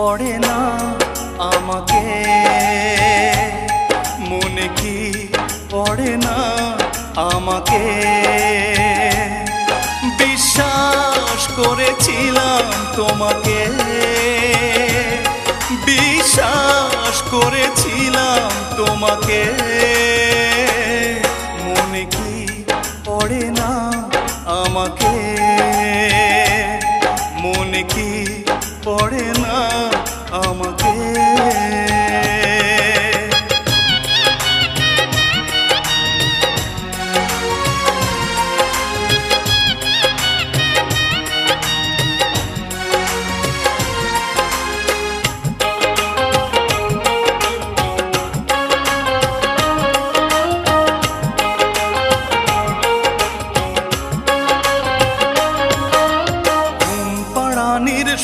পড়ে না আমাকে, মনে কি পড়ে না আমাকে। বিশ্বাস করেছিলাম তোমাকে, বিশ্বাস করেছিলাম তোমাকে, মনে কি পড়ে না আমাকে, মনে কি পড়ে না আমাকে।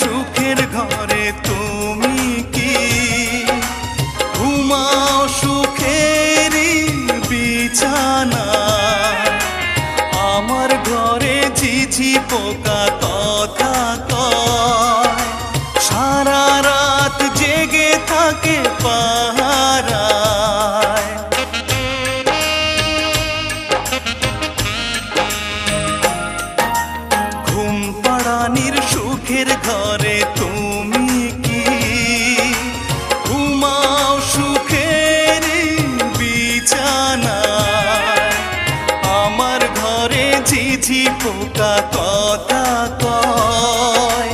সুখের ঘরে তুমি কি ঘুমাও সুখেরই বিছানা, আমার ঘরে ঝিঝি পোকা কথা কয়, সারা রাত জেগে থাকে পাহারায়। ঘুম পাড়ানির সুখের ঘরে তুমি কি ঘুমাও সুখের বিছানায়, আমার ঘরে ঝিঝি পোকা কথা কয়,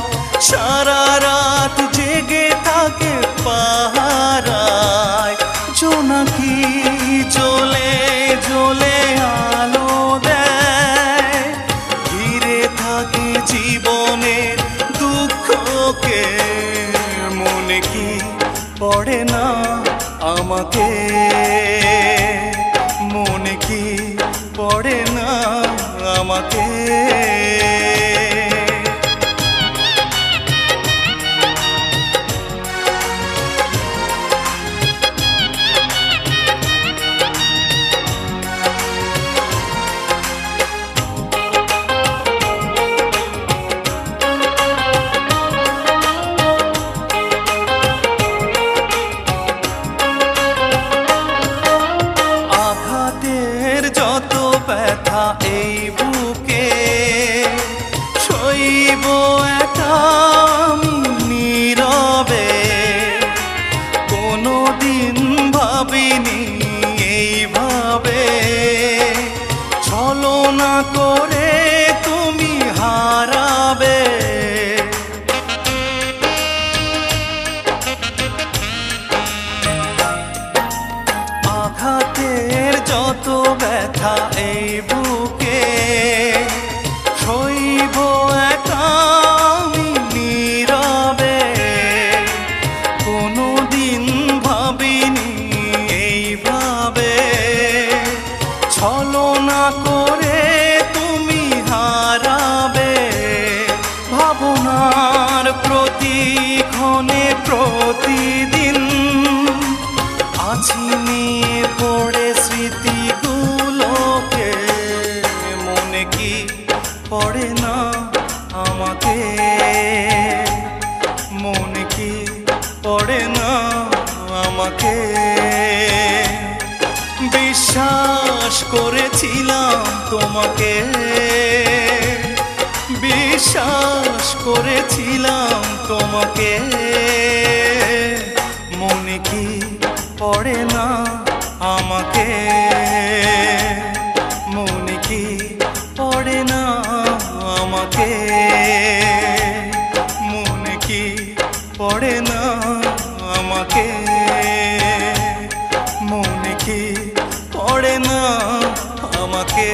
সারা রাত জেগে থাকে পাহারায়। জোনাকি জ্বলে জ্বলে আলো দেয়, ঘিরে থাকে জীবনের দুঃখকে, মনে কি পড়ে না আমাকে, মনে কি পড়ে না আমাকে। যত ব্যথা এই বুকে সইব একা নীরবে, কোনোদিন ভাবিনি এইভাবে ছলনা করে তুমি হারাবে। আঘাতের যত ব্যথা এই বুকে সইব একা নীরবে, কোনোদিন ভাবিনি এইভাবে ছলনা করে তুমি হারাবে। ভাবনার প্রতিক্ষণে প্রতিদিন আছি নিয়ে পড়ে স্মৃতিগুলোকে, মনে কি পড়ে না আমাকে, মনে কি পড়ে না আমাকে। বিশ্বাস করেছিলাম তোমাকে, বিশ্বাস করেছিলাম তোমাকে, মনে কি পড়ে না আমাকে, মনে কি পড়ে না আমাকে, মনে কি পড়ে না আমাকে, মনে কি পড়ে না আমাকে।